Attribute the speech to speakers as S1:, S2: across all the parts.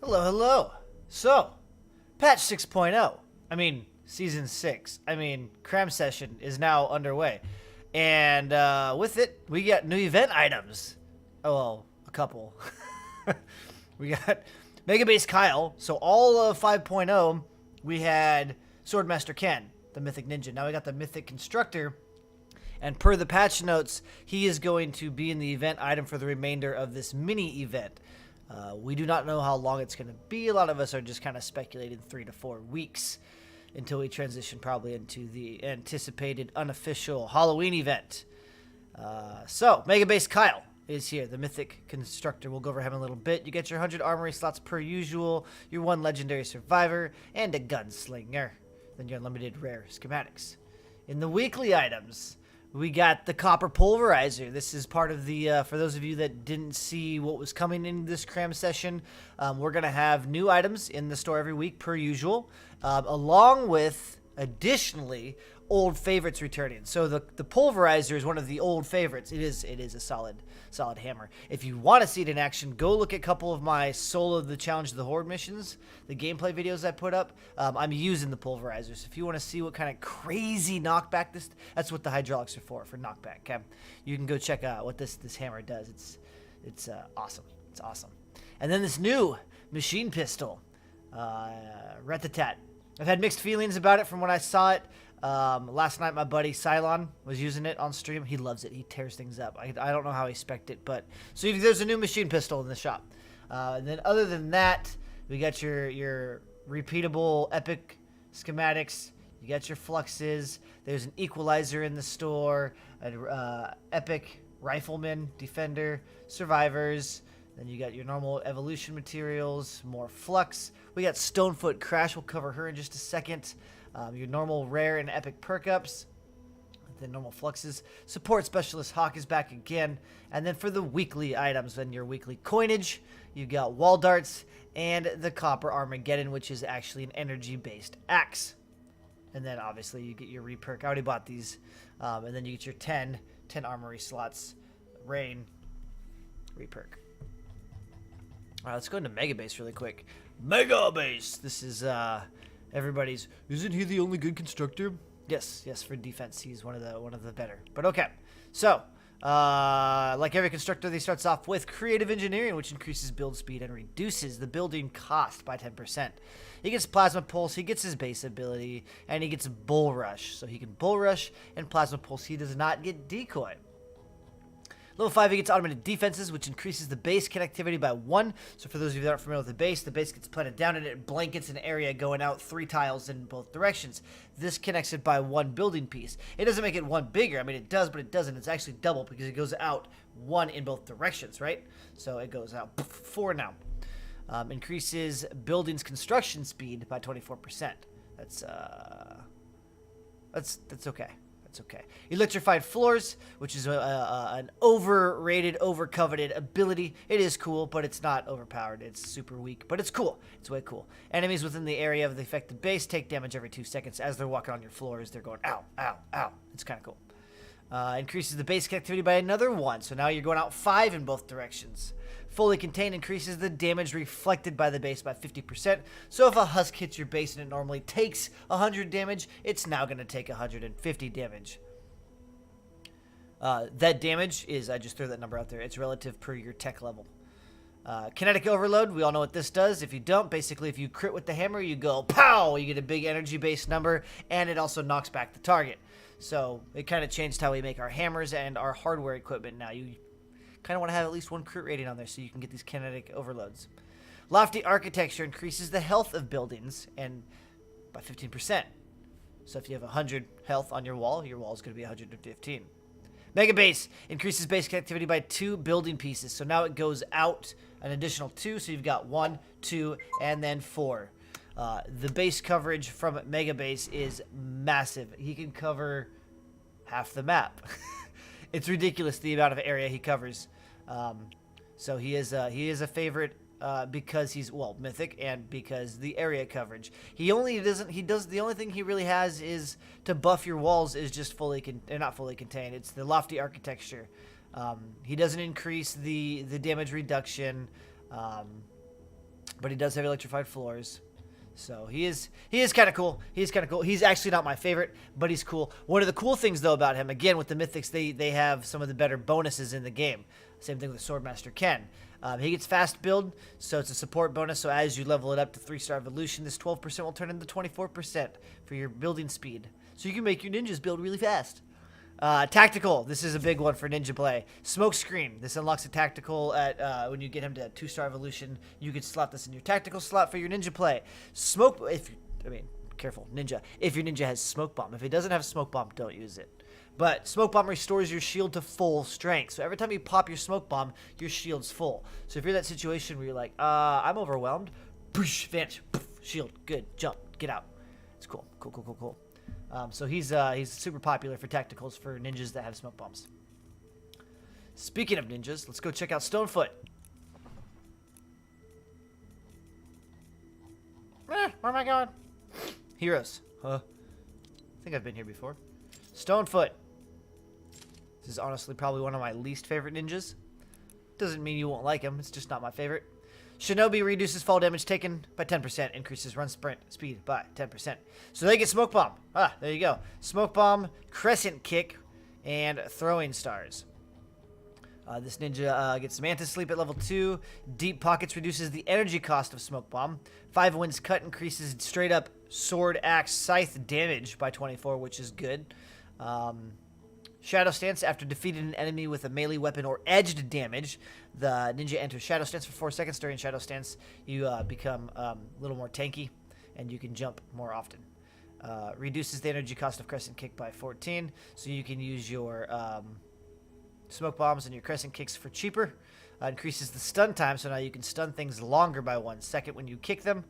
S1: Hello, hello. So, patch 6.0. Season 6. Cram session is now underway. And with it, we got new event items. Oh, well, a couple. We got Mega Base Kyle. So, all of 5.0, we had Swordmaster Ken, the Mythic Ninja. Now we got the Mythic Constructor. And per the patch notes, he is going to be in the event item for the remainder of this mini event. We do not know how long it's going to be. A lot of us are just kind of speculating 3 to 4 weeks until we transition probably into the anticipated unofficial Halloween event. So, Mega Base Kyle is here, the Mythic Constructor. We'll go over him in a little bit. You get your 100 armory slots per usual, your 1 legendary survivor, and a gunslinger. Then your unlimited rare schematics. In the weekly items, we got the copper pulverizer. This is part of the, for those of you that didn't see what was coming in this cram session, we're going to have new items in the store every week per usual, along with, additionally, old favorites returning. So the pulverizer is one of the old favorites. It is a solid hammer. If you want to see it in action, go look at a couple of my Solo the Challenge of the Horde missions, the gameplay videos I put up. I'm using the pulverizer. So if you want to see what kind of crazy knockback that's what the hydraulics are for knockback. Okay? You can go check out what this hammer does. It's awesome. It's awesome. And then this new machine pistol, Rat-a-tat. I've had mixed feelings about it from when I saw it. Last night my buddy Cylon was using it on stream. He loves it. He tears things up. I don't know how he spec'd it, but so there's a new machine pistol in the shop. And then other than that, we got your repeatable epic schematics. You got your fluxes. There's an equalizer in the store. Epic rifleman, defender, survivors. Then you got your normal evolution materials, more flux. We got Stonefoot Crash. We'll cover her in just a second. Your normal rare and epic perk ups. The normal fluxes. Support Specialist Hawk is back again. And then for the weekly items, then your weekly coinage, you got wall darts and the Copper Armageddon, which is actually an energy-based axe. And then obviously you get your reperk. I already bought these. And then you get your 10 armory slots. Rain. Reperk. Alright, let's go into Mega Base really quick. Mega Base! This is everybody's. Isn't he the only good constructor? Yes, for defense, he's one of the better. But okay, so like every constructor, they starts off with creative engineering, which increases build speed and reduces the building cost by 10%. He gets plasma pulse, he gets his base ability, and he gets bull rush. So he can bull rush and plasma pulse. He does not get decoy. Level 5, he gets automated defenses, which increases the base connectivity by 1. So for those of you that aren't familiar with the base gets planted down and it blankets an area going out 3 tiles in both directions. This connects it by 1 building piece. It doesn't make it 1 bigger. It does, but it doesn't. It's actually double because it goes out 1 in both directions, right? So it goes out 4 now. Increases buildings construction speed by 24%. That's okay. That's okay. Electrified floors, which is an overrated, overcoveted ability. It is cool, but it's not overpowered. It's super weak, but it's cool. It's way cool. Enemies within the area of the affected base take damage every 2 seconds as they're walking on your floors. They're going, ow, ow, ow. It's kind of cool. Increases the base connectivity by another 1, so now you're going out 5 in both directions. Fully contained increases the damage reflected by the base by 50%. So if a husk hits your base and it normally takes 100 damage, it's now going to take 150 damage. That damage is, I just threw that number out there, it's relative per your tech level. Kinetic overload, we all know what this does. If you don't, basically if you crit with the hammer, you go pow, you get a big energy-based number, and it also knocks back the target. So it kind of changed how we make our hammers and our hardware equipment now. You kind of want to have at least 1 crit rating on there so you can get these kinetic overloads. Lofty architecture increases the health of buildings and by 15%. So if you have 100 health on your wall is going to be 115. Mega Base increases base connectivity by 2 building pieces. So now it goes out an additional 2. So you've got 1, 2, and then 4. The base coverage from Mega Base is massive. He can cover half the map. It's ridiculous the amount of area he covers. So he is a favorite because he's mythic and because the area coverage. The only thing he really has is to buff your walls is just not fully contained. It's the lofty architecture. He doesn't increase the damage reduction. but he does have electrified floors. So he is kind of cool. He's kind of cool. He's actually not my favorite, but he's cool. One of the cool things though about him, again with the mythics, they have some of the better bonuses in the game. Same thing with Swordmaster Ken. He gets fast build, so it's a support bonus. So as you level it up to 3-star evolution, this 12% will turn into 24% for your building speed. So you can make your ninjas build really fast. Tactical. This is a big one for ninja play. Smoke screen. This unlocks a tactical at when you get him to 2-star evolution. You can slot this in your tactical slot for your ninja play. Careful, ninja. If your ninja has smoke bomb. If it doesn't have smoke bomb, don't use it. But smoke bomb restores your shield to full strength. So every time you pop your smoke bomb, your shield's full. So if you're in that situation where you're like, I'm overwhelmed, poosh, vanish, poof, shield, good, jump, get out. It's cool, cool. So he's super popular for tacticals for ninjas that have smoke bombs. Speaking of ninjas, let's go check out Stonefoot. Where am I going? Heroes. I think I've been here before. Stonefoot. This is honestly probably one of my least favorite ninjas. Doesn't mean you won't like him. It's just not my favorite. Shinobi reduces fall damage taken by 10%. Increases run sprint speed by 10%. So they get Smoke Bomb. There you go. Smoke Bomb, Crescent Kick, and Throwing Stars. This ninja gets Mantis Sleep at level 2. Deep Pockets reduces the energy cost of Smoke Bomb. 5 Winds Cut increases straight up Sword, Axe, Scythe damage by 24, which is good. Shadow Stance. After defeating an enemy with a melee weapon or edged damage, the ninja enters Shadow Stance for 4 seconds. During Shadow Stance, you become a little more tanky, and you can jump more often. Reduces the energy cost of Crescent Kick by 14, so you can use your Smoke Bombs and your Crescent Kicks for cheaper. Increases the stun time, so now you can stun things longer by 1 second when you kick them.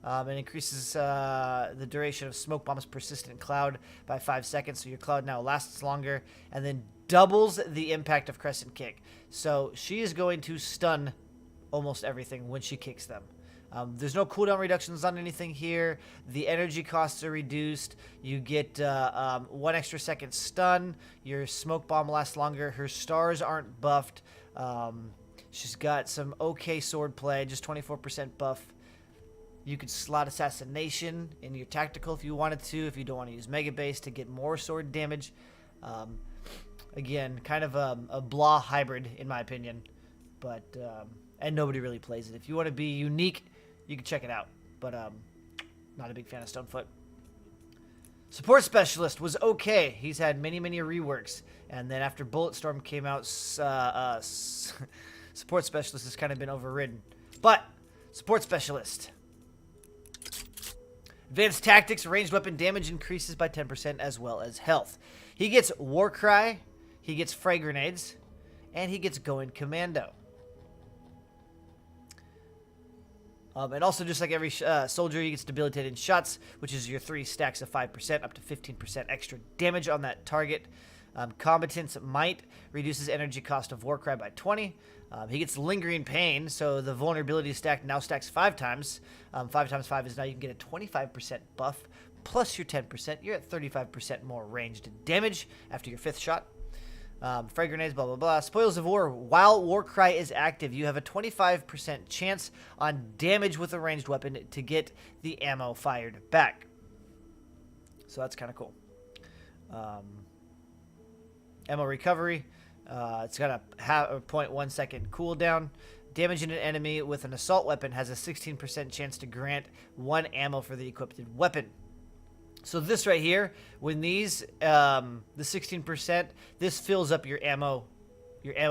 S1: And increases the duration of Smoke Bomb's persistent cloud by 5 seconds, so your cloud now lasts longer, and then doubles the impact of Crescent Kick. So she is going to stun almost everything when she kicks them. There's no cooldown reductions on anything here. The energy costs are reduced. You get 1 extra second stun. Your Smoke Bomb lasts longer. Her stars aren't buffed. She's got some okay sword play, just 24% buff. You could slot Assassination in your tactical if you wanted to, if you don't want to use Mega Base to get more sword damage. Again, kind of a blah hybrid in my opinion, but and nobody really plays it. If you want to be unique, you can check it out, but not a big fan of Stonefoot. Support Specialist was okay. He's had many reworks, and then after Bulletstorm came out, Support Specialist has kind of been overridden. But Support Specialist. Advanced Tactics, ranged weapon damage increases by 10% as well as health. He gets Warcry, he gets Frag Grenades, and he gets Going Commando. And also, just like every soldier, he gets Debilitating Shots, which is your 3 stacks of 5%, up to 15% extra damage on that target. Combatant's Might reduces energy cost of Warcry by 20. He gets Lingering Pain, so the vulnerability stack now stacks 5 times. 5 times 5 is now you can get a 25% buff, plus your 10%. You're at 35% more ranged damage after your 5th shot. Frag Grenades, blah, blah, blah. Spoils of War. While Warcry is active, you have a 25% chance on damage with a ranged weapon to get the ammo fired back. So that's kind of cool. Ammo Recovery. It's got a 0.1 second cooldown. Damaging an enemy with an assault weapon has a 16% chance to grant 1 ammo for the equipped weapon. So this right here, when these, the 16%, this fills up your ammo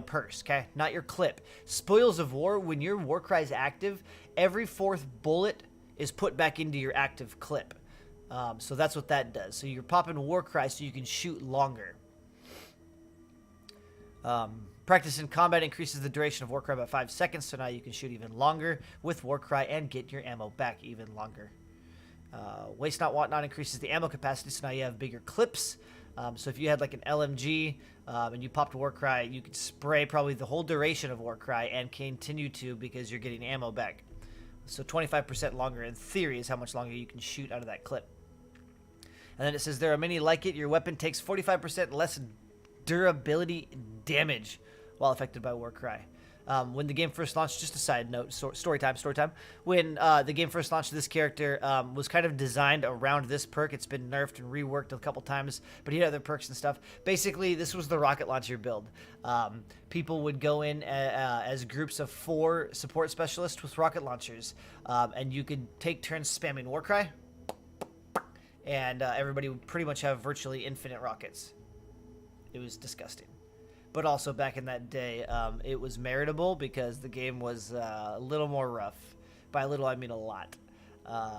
S1: purse, okay? Not your clip. Spoils of War, when your Warcry is active, every 4th bullet is put back into your active clip. So that's what that does. So you're popping Warcry so you can shoot longer. Practice in combat increases the duration of Warcry by 5 seconds, so now you can shoot even longer with Warcry and get your ammo back even longer. Waste Not, Want Not increases the ammo capacity, so now you have bigger clips. So if you had like an LMG and you popped Warcry, you could spray probably the whole duration of Warcry and continue to because you're getting ammo back. So 25% longer in theory is how much longer you can shoot out of that clip. And then it says there are many like it. Your weapon takes 45% less durability damage while affected by Warcry. When the game first launched, just a side note, story time. When the game first launched, this character was kind of designed around this perk. It's been nerfed and reworked a couple times, but he had other perks and stuff. Basically, this was the rocket launcher build. People would go in as groups of 4 support specialists with rocket launchers, and you could take turns spamming Warcry, and everybody would pretty much have virtually infinite rockets. It was disgusting. But also back in that day, it was meritable because the game was a little more rough. By a little, I mean a lot.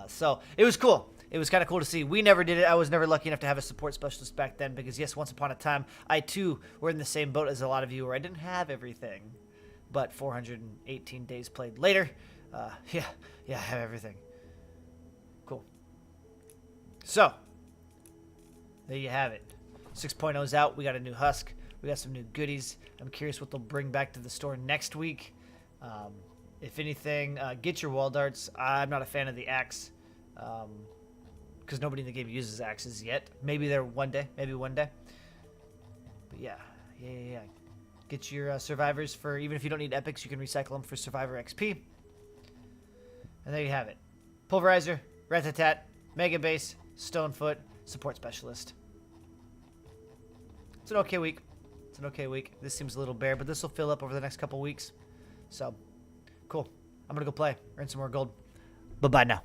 S1: So it was cool. It was kind of cool to see. We never did it. I was never lucky enough to have a support specialist back then because, yes, once upon a time, I too were in the same boat as a lot of you where I didn't have everything. But 418 days played later, yeah, I have everything. Cool. So, there you have it. 6.0's out. We got a new husk. We got some new goodies. I'm curious what they'll bring back to the store next week. If anything, get your wall darts. I'm not a fan of the axe because nobody in the game uses axes yet. Maybe they're one day. Maybe one day. But yeah. Get your survivors for, even if you don't need epics, you can recycle them for survivor XP. And there you have it. Pulverizer, Rat-a-tat, Mega Base, Stonefoot, Support Specialist. It's an okay week. This seems a little bare, but this will fill up over the next couple weeks. So, cool. I'm going to go play, earn some more gold. Bye-bye now.